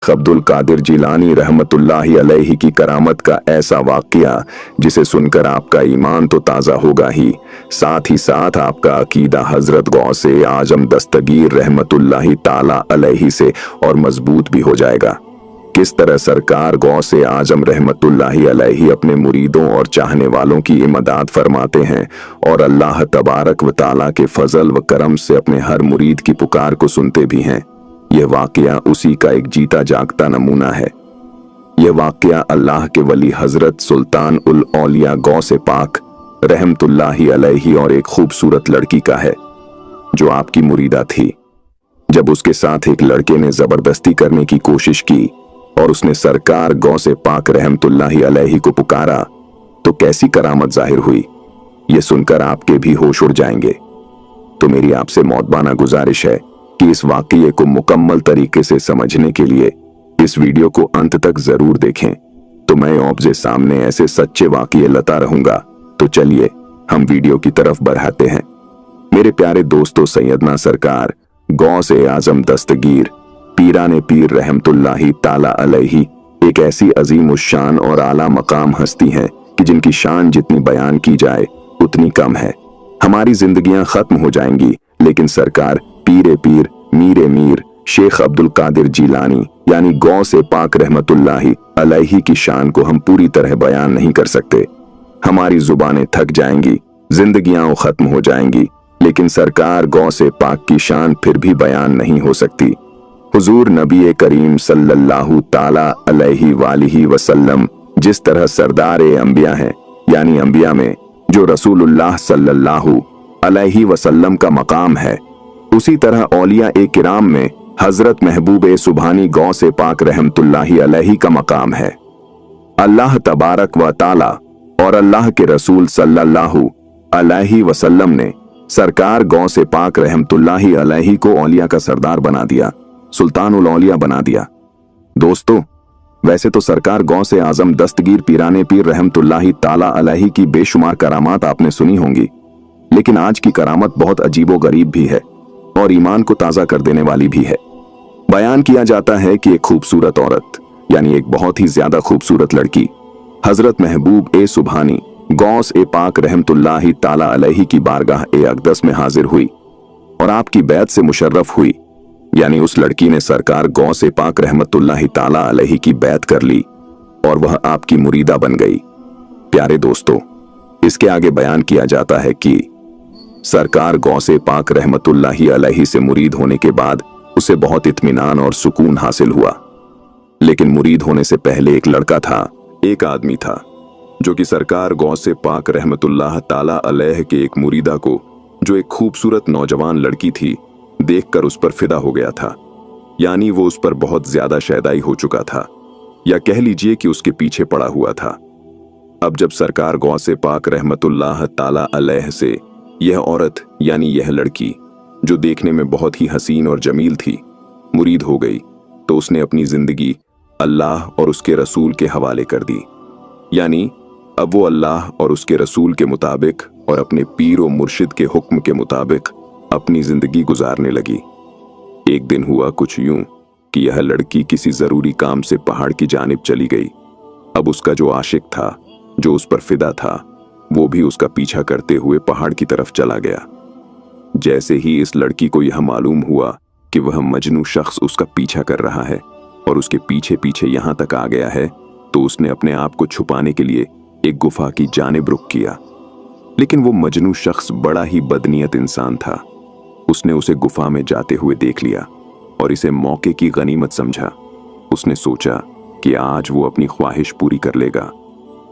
अब्दुल कादिर जिलानी रहमतुल्लाहि अलैहि की करामत का ऐसा वाकया जिसे सुनकर आपका ईमान तो ताज़ा होगा ही, साथ आपका अकीदा हजरत गौसे आजम दस्तगीर रहमतुल्लाहि ताला अलैहि से और मजबूत भी हो जाएगा। किस तरह सरकार गौसे आजम रहमतुल्लाहि अलैहि अपने मुरीदों और चाहने वालों की इमदाद फरमाते हैं और अल्लाह तबारक व ताला के फजल व करम से अपने हर मुरीद की पुकार को सुनते भी हैं। यह वाकया उसी का एक जीता जागता नमूना है। यह वाकया अल्लाह के वली हजरत सुल्तान उल औलिया गौसे पाक रहमतुल्लाहि अलैहि और एक खूबसूरत लड़की का है जो आपकी मुरीदा थी। जब उसके साथ एक लड़के ने जबरदस्ती करने की कोशिश की और उसने सरकार गौसे पाक रहमतुल्लाहि अलैहि को पुकारा तो कैसी करामत जाहिर हुई, यह सुनकर आपके भी होश उड़ जाएंगे। तो मेरी आपसे मौतबाना गुजारिश है कि इस वाकये को मुकम्मल तरीके से समझने के लिए इस वीडियो को अंत तक जरूर देखें। तो मैं आपके सामने ऐसे सच्चे वाकये लाता रहूंगा। तो चलिए हम वीडियो की तरफ बढ़ाते हैं। मेरे प्यारे दोस्तों, सैयदना सरकार गौसे आजम दस्तगीर पीराने पीर रहमतुल्लाहि ताला अलैहि एक ऐसी अजीम उश्शान और आला मकाम हस्ती हैं कि जिनकी शान जितनी बयान की जाए उतनी कम है। हमारी जिंदगियां खत्म हो जाएंगी, लेकिन सरकार पीरे पीर मीरे मीर शेख अब्दुल कादिर जिलानी यानी गौसे पाक रहमतुल्लाहि अलैहि की शान को हम पूरी तरह बयान नहीं कर सकते। हमारी जुबानें थक जाएंगी, जिंदगियां खत्म हो जाएंगी, लेकिन सरकार गौसे पाक की शान फिर भी बयान नहीं हो सकती। हुजूर नबी करीम सल्लल्लाहु ताला अलैहि वालिहि वसल्लम जिस तरह सरदार अंबिया हैं, यानी अंबिया में जो रसूलुल्लाह सल्लल्लाहु अलैहि वसल्लम का मकाम है, उसी तरह औलिया ए किराम में हजरत महबूब सुभानी गौसे पाक रहमतुल्लाहि अलैहि का मकाम है। अल्लाह तबारक व ताला और अल्लाह के रसूल सल्लल्लाहु अलैहि वसल्लम ने सरकार गौसे पाक रहमतुल्लाहि अलैहि को औलिया का सरदार बना दिया, सुल्तानुल औलिया बना दिया। दोस्तों, वैसे तो सरकार गौसे आजम दस्तगीर पीराने पीर रहमतुल्लाहि ताला अलैहि की बेशुमार करामात आपने सुनी होंगी, लेकिन आज की करामत बहुत अजीबो गरीब भी है और ईमान को ताज़ा कर देने वाली भी है। बयान किया जाता है कि एक खूबसूरत औरत यानी एक बहुत ही ज्यादा खूबसूरत लड़की हजरत महबूब ए सुभानी गौस ए पाक रहमतुल्लाहि ताला अलैहि की बारगाह ए अक़दस में हाजिर हुई और आपकी बैत से मुशर्रफ हुई। यानी उस लड़की ने सरकार गौस ए पाक रहमतुल्लाहि ताला अलैहि की बैत कर ली और वह आपकी मुरीदा बन गई। प्यारे दोस्तों, इसके आगे बयान किया जाता है कि सरकार गौसे पाक रहमतुल्लाहि अलैहि से मुरीद होने के बाद उसे बहुत इत्मीनान और सुकून हासिल हुआ। लेकिन मुरीद होने से पहले एक लड़का था, एक आदमी था जो कि सरकार गौसे पाक रहमतुल्लाह ताला अलैहि के एक मुरीदा को, जो एक खूबसूरत नौजवान लड़की थी, देखकर उस पर फिदा हो गया था। यानी वो उस पर बहुत ज्यादा शैदाई हो चुका था, या कह लीजिए कि उसके पीछे पड़ा हुआ था। अब जब सरकार गौसे पाक रहमतुल्लाह ताला अलैहि से यह औरत यानी यह लड़की, जो देखने में बहुत ही हसीन और जमील थी, मुरीद हो गई, तो उसने अपनी जिंदगी अल्लाह और उसके रसूल के हवाले कर दी। यानी अब वो अल्लाह और उसके रसूल के मुताबिक और अपने पीर और मुर्शिद के हुक्म के मुताबिक अपनी जिंदगी गुजारने लगी। एक दिन हुआ कुछ यूं कि यह लड़की किसी जरूरी काम से पहाड़ की जानिब चली गई। अब उसका जो आशिक था, जो उस पर फिदा था, वो भी उसका पीछा करते हुए पहाड़ की तरफ चला गया। जैसे ही इस लड़की को यह मालूम हुआ कि वह मजनू शख्स उसका पीछा कर रहा है और उसके पीछे पीछे यहां तक आ गया है, तो उसने अपने आप को छुपाने के लिए एक गुफा की जानिब रुख किया। लेकिन वो मजनू शख्स बड़ा ही बदनीयत इंसान था। उसने उसे गुफा में जाते हुए देख लिया और इसे मौके की गनीमत समझा। उसने सोचा कि आज वो अपनी ख्वाहिश पूरी कर लेगा।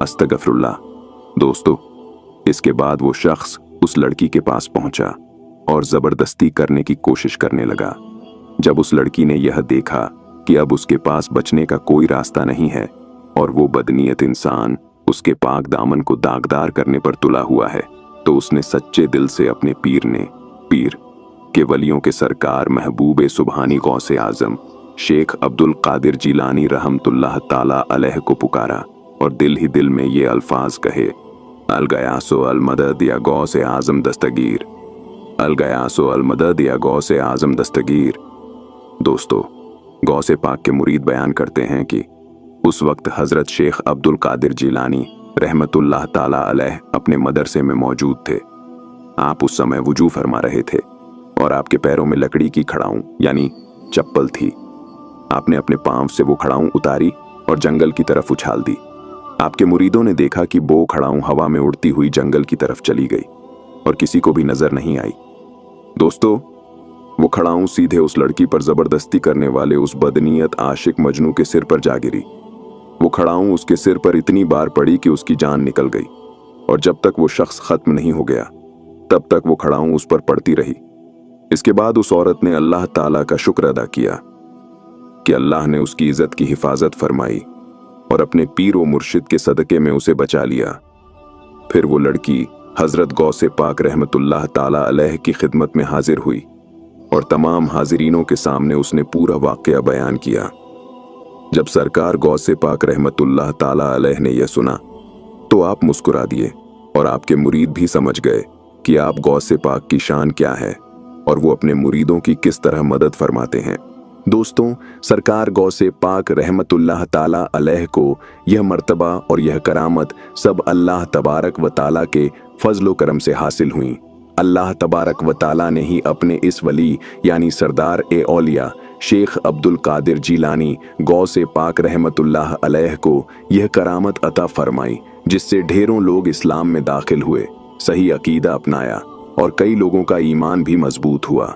अस्तगफिरुल्लाह। दोस्तों, इसके बाद वो शख्स उस लड़की के पास पहुंचा और जबरदस्ती करने की कोशिश करने लगा। जब उस लड़की ने यह देखा कि अब उसके पास बचने का कोई रास्ता नहीं है और वो बदनीयत इंसान उसके पाक दामन को दागदार करने पर तुला हुआ है, तो उसने सच्चे दिल से अपने पीर के वलियों के सरकार महबूब सुभानी गौसे आजम शेख अब्दुल कादिर जिलानी रहमतुल्लाह ताला अलैहि को पुकारा और दिल ही दिल में ये अल्फाज कहे, अल गयासो अल मदद या गौसे आजम दस्तगीर, अल गयासो अल मदद या गौसे आजम दस्तगीर। दोस्तों, गौसे पाक के मुरीद बयान करते हैं कि उस वक्त हजरत शेख अब्दुल कादिर जिलानी रहमतुल्लाह ताला अलैह अपने मदरसे में मौजूद थे। आप उस समय वुजू फरमा रहे थे और आपके पैरों में लकड़ी की खड़ाऊं यानी चप्पल थी। आपने अपने पांव से वो खड़ाऊं उतारी और जंगल की तरफ उछाल दी। आपके मुरीदों ने देखा कि वो खड़ाऊं हवा में उड़ती हुई जंगल की तरफ चली गई और किसी को भी नजर नहीं आई। दोस्तों, वो खड़ाऊं सीधे उस लड़की पर जबरदस्ती करने वाले उस बदनीयत आशिक मजनू के सिर पर जा गिरी। वो खड़ाऊं उसके सिर पर इतनी बार पड़ी कि उसकी जान निकल गई और जब तक वो शख्स खत्म नहीं हो गया तब तक वो खड़ाऊं उस पर पड़ती रही। इसके बाद उस औरत ने अल्लाह ताला का शुक्र अदा किया कि अल्लाह ने उसकी इज्जत की हिफाजत फरमाई और अपने पीर व मुर्शिद के सदके में उसे बचा लिया। फिर वो लड़की हजरत गौसे पाक रहमतुल्लाह ताला अलैह की खिदमत में हाजिर हुई और तमाम हाजिरीनों के सामने उसने पूरा वाकया बयान किया। जब सरकार गौसे पाक रहमतुल्लाह ताला अलैह ने यह सुना तो आप मुस्कुरा दिए और आपके मुरीद भी समझ गए कि आप गौसे पाक की शान क्या है और वो अपने मुरीदों की किस तरह मदद फरमाते हैं। दोस्तों, सरकार गौसे पाक रहमतुल्लाह ताला अलैह को यह मर्तबा और यह करामत सब अल्लाह तबारक व ताला के फजलो करम से हासिल हुई। अल्लाह तबारक व ताला ने ही अपने इस वली यानी सरदार ए औलिया शेख अब्दुल कादिर जिलानी गौसे पाक रहमतुल्लाह अलैह को यह करामत अता फरमाई, जिससे ढेरों लोग इस्लाम में दाखिल हुए, सही अकीदा अपनाया और कई लोगों का ईमान भी मजबूत हुआ।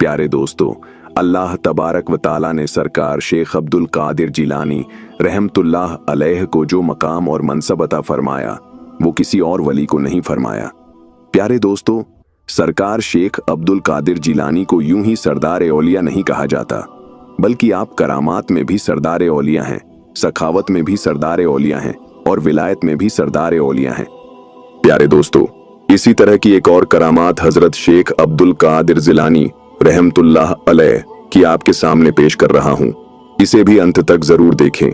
प्यारे दोस्तों, अल्लाह तबारक व ताला ने सरकार शेख अब्दुल कादिर जिलानी रहमतुल्लाह अलैह को जो मकाम और मनसब अता फरमाया वो किसी और वली को नहीं फरमाया। प्यारे दोस्तों, सरकार शेख अब्दुल कादिर जिलानी को यूं ही सरदार ए औलिया नहीं कहा जाता, बल्कि आप करामात में भी सरदार ए औलिया हैं, सखावत में भी सरदार ए औलिया हैं और विलायत में भी सरदार ए औलिया हैं। प्यारे दोस्तों, इसी तरह की एक और करामात हजरत शेख अब्दुल कादिर जिलानी रहमतुल्लाह अलैह की आपके सामने पेश कर रहा हूं। इसे भी अंत तक जरूर देखें।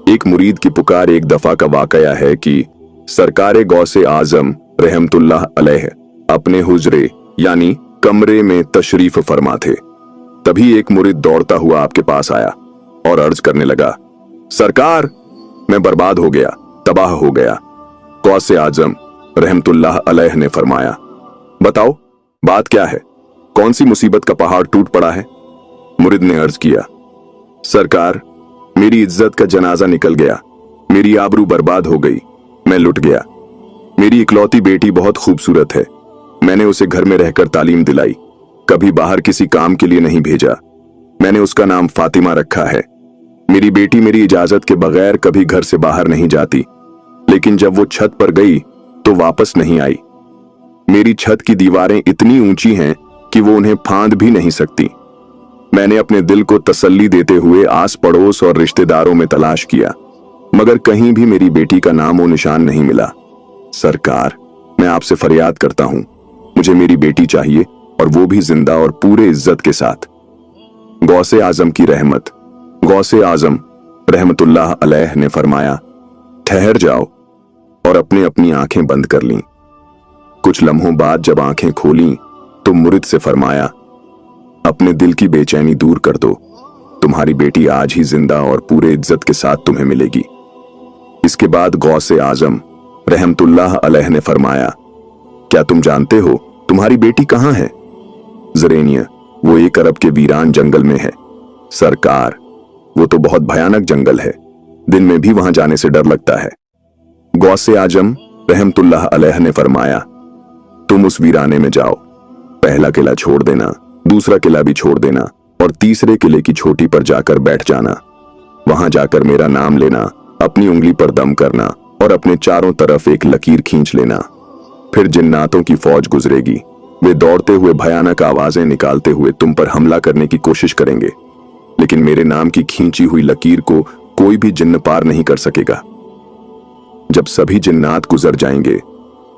एक मुरीद की पुकार एक दफा का वाकया है कि सरकार गौसे आजम रहमतुल्लाह अलैह अपने हुजरे यानी कमरे में तशरीफ फरमा थे। तभी एक मुरीद दौड़ता हुआ आपके पास आया और अर्ज करने लगा, सरकार, मैं बर्बाद हो गया, तबाह हो गया। गौसे आजम रहमतुल्लाह अलैह ने फरमाया, बताओ बात क्या है, कौन सी मुसीबत का पहाड़ टूट पड़ा है? मुरीद ने अर्ज किया, सरकार, मेरी इज्जत का जनाजा निकल गया, मेरी आबरू बर्बाद हो गई, मैं लुट गया। मेरी इकलौती बेटी बहुत खूबसूरत है, मैंने उसे घर में रहकर तालीम दिलाई, कभी बाहर किसी काम के लिए नहीं भेजा। मैंने उसका नाम फातिमा रखा है। मेरी बेटी मेरी इजाजत के बगैर कभी घर से बाहर नहीं जाती, लेकिन जब वो छत पर गई तो वापस नहीं आई। मेरी छत की दीवारें इतनी ऊंची हैं कि वो उन्हें फांद भी नहीं सकती। मैंने अपने दिल को तसल्ली देते हुए आस पड़ोस और रिश्तेदारों में तलाश किया, मगर कहीं भी मेरी बेटी का नामो निशान नहीं मिला। सरकार, मैं आपसे फरियाद करता हूं, मुझे मेरी बेटी चाहिए और वो भी जिंदा और पूरे इज्जत के साथ। गौसे आजम की रहमत। गौसे आजम रहमतुल्लाह अलैह ने फरमाया, ठहर जाओ, और अपनी अपनी आंखें बंद कर लीं। कुछ लम्हों बाद जब आंखें खोलीं तो मुरीद से फरमाया, अपने दिल की बेचैनी दूर कर दो, तुम्हारी बेटी आज ही जिंदा और पूरे इज्जत के साथ तुम्हें मिलेगी। इसके बाद गौसे आजम रहमतुल्लाह अलैह ने फरमाया, क्या तुम जानते हो तुम्हारी बेटी कहां है? जरेनिया, वो 1 अरब के वीरान जंगल में है। सरकार, वो तो बहुत भयानक जंगल है, दिन में भी वहां जाने से डर लगता है। गौसे आजम रहमतुल्लाह अलैह ने फरमाया, तुम उस वीराने में जाओ, पहला किला छोड़ देना, दूसरा किला भी छोड़ देना और तीसरे किले की छोटी पर जाकर बैठ जाना। वहां जाकर मेरा नाम लेना, अपनी उंगली पर दम करना और अपने चारों तरफ एक लकीर खींच लेना। फिर जिन्नातों की फौज गुजरेगी, वे दौड़ते हुए भयानक आवाजें निकालते हुए तुम पर हमला करने की कोशिश करेंगे, लेकिन मेरे नाम की खींची हुई लकीर को कोई भी जिन्न पार नहीं कर सकेगा। जब सभी जिन्नात गुजर जाएंगे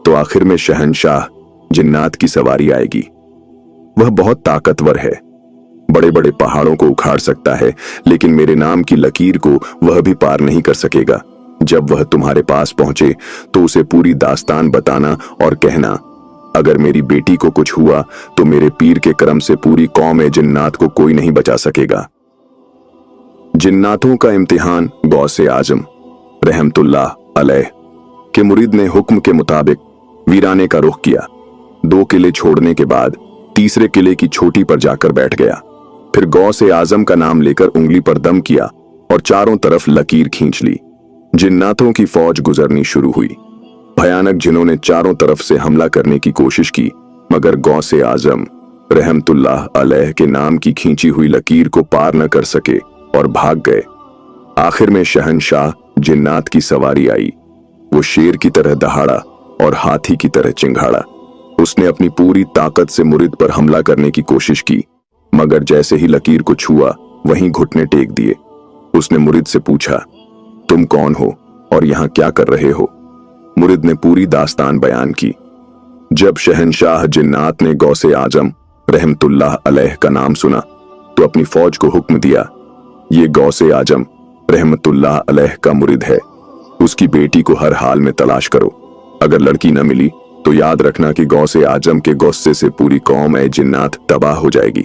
तो आखिर में शहंशाह जिन्नात की सवारी आएगी। वह बहुत ताकतवर है, बड़े बड़े पहाड़ों को उखाड़ सकता है, लेकिन मेरे नाम की लकीर को वह भी पार नहीं कर सकेगा। जब वह तुम्हारे पास पहुंचे तो उसे पूरी दास्तान बताना और कहना, अगर मेरी बेटी को कुछ हुआ तो मेरे पीर के करम से पूरी कौम जिन्नात को कोई नहीं बचा सकेगा। जिन्नातों का इम्तिहान गौसे आजम रहमतुल्लाह अलैह के मुरीद ने हुक्म के मुताबिक वीराने का रुख किया। 2 किले छोड़ने के बाद तीसरे किले की छोटी पर जाकर बैठ गया। फिर गौसे आजम का नाम लेकर उंगली पर दम किया और चारों तरफ लकीर खींच ली। जिन्नातों की फौज गुजरनी शुरू हुई। भयानक जिन्हों ने चारों तरफ से हमला करने की कोशिश की, मगर गौसे आजम रहमतुल्लाह अलैह के नाम की खींची हुई लकीर को पार न कर सके और भाग गए। आखिर में शहंशाह जिन्नात की सवारी आई। वो शेर की तरह दहाड़ा और हाथी की तरह चिंघाड़ा। उसने अपनी पूरी ताकत से मुरीद पर हमला करने की कोशिश की, मगर जैसे ही लकीर को छुआ वहीं घुटने टेक दिए। उसने मुरीद से पूछा, तुम कौन हो और यहां क्या कर रहे हो? मुरीद ने पूरी दास्तान बयान की। जब शहंशाह जिन्नात ने गौसे आजम रहमतुल्लाह अलैह का नाम सुना तो अपनी फौज को हुक्म दिया, ये गौसे आजम रहमतुल्लाह अलैह का मुरीद है, उसकी बेटी को हर हाल में तलाश करो। अगर लड़की न मिली तो याद रखना कि गौसे आजम के गुस्से से पूरी कौम ए जिन्नात तबाह हो जाएगी।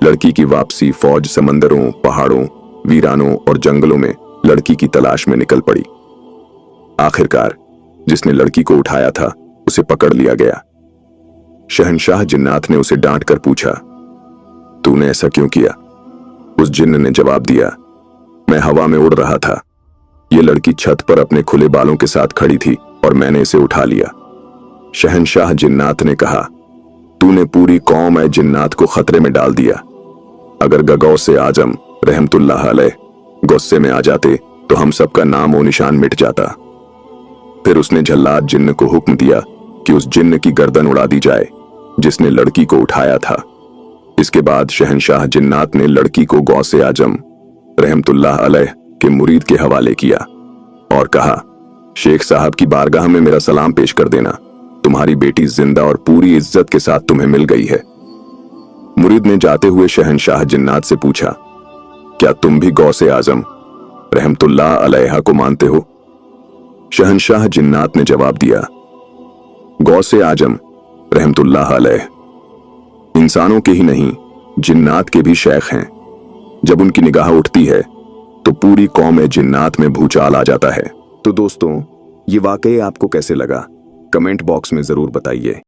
लड़की की वापसी फौज समंदरों, पहाड़ों, वीरानों और जंगलों में लड़की की तलाश में निकल पड़ी। आखिरकार जिसने लड़की को उठाया था उसे पकड़ लिया गया। शहंशाह जिन्नात ने उसे डांट कर पूछा, तूने ऐसा क्यों किया? उस जिन्न ने जवाब दिया, मैं हवा में उड़ रहा था। ये लड़की छत पर अपने खुले बालों के साथ खड़ी थी और मैंने इसे उठा लिया। शहंशाह जिन्नात ने कहा, तूने पूरी कौम ए जिन्नात को खतरे में डाल दिया। अगर गौसे आजम रहमतुल्लाह अलैह गुस्से में आ जाते तो हम सबका नाम और निशान मिट जाता। फिर उसने झल्लाद जिन्न को हुक्म दिया कि उस जिन्न की गर्दन उड़ा दी जाए जिसने लड़की को उठाया था। इसके बाद शहंशाह जिन्नात ने लड़की को गौसे आजम रहमतुल्लाह अलैह के मुरीद के हवाले किया और कहा, शेख साहब की बारगाह में मेरा सलाम पेश कर देना। तुम्हारी बेटी जिंदा और पूरी इज्जत के साथ तुम्हें मिल गई है। मुरीद ने जाते हुए शहंशाह जिन्नात से पूछा, क्या तुम भी गौसे आजम रहमतुल्लाह अलैहा को मानते हो? शहंशाह जिन्नात ने जवाब दिया, गौसे आजम रहमतुल्लाह अलैह इंसानों के ही नहीं जिन्नात के भी शेख हैं। जब उनकी निगाह उठती है तो पूरी कौम जिन्नात में भूचाल आ जाता है। तो दोस्तों, ये वाकई आपको कैसे लगा? कमेंट बॉक्स में जरूर बताइए।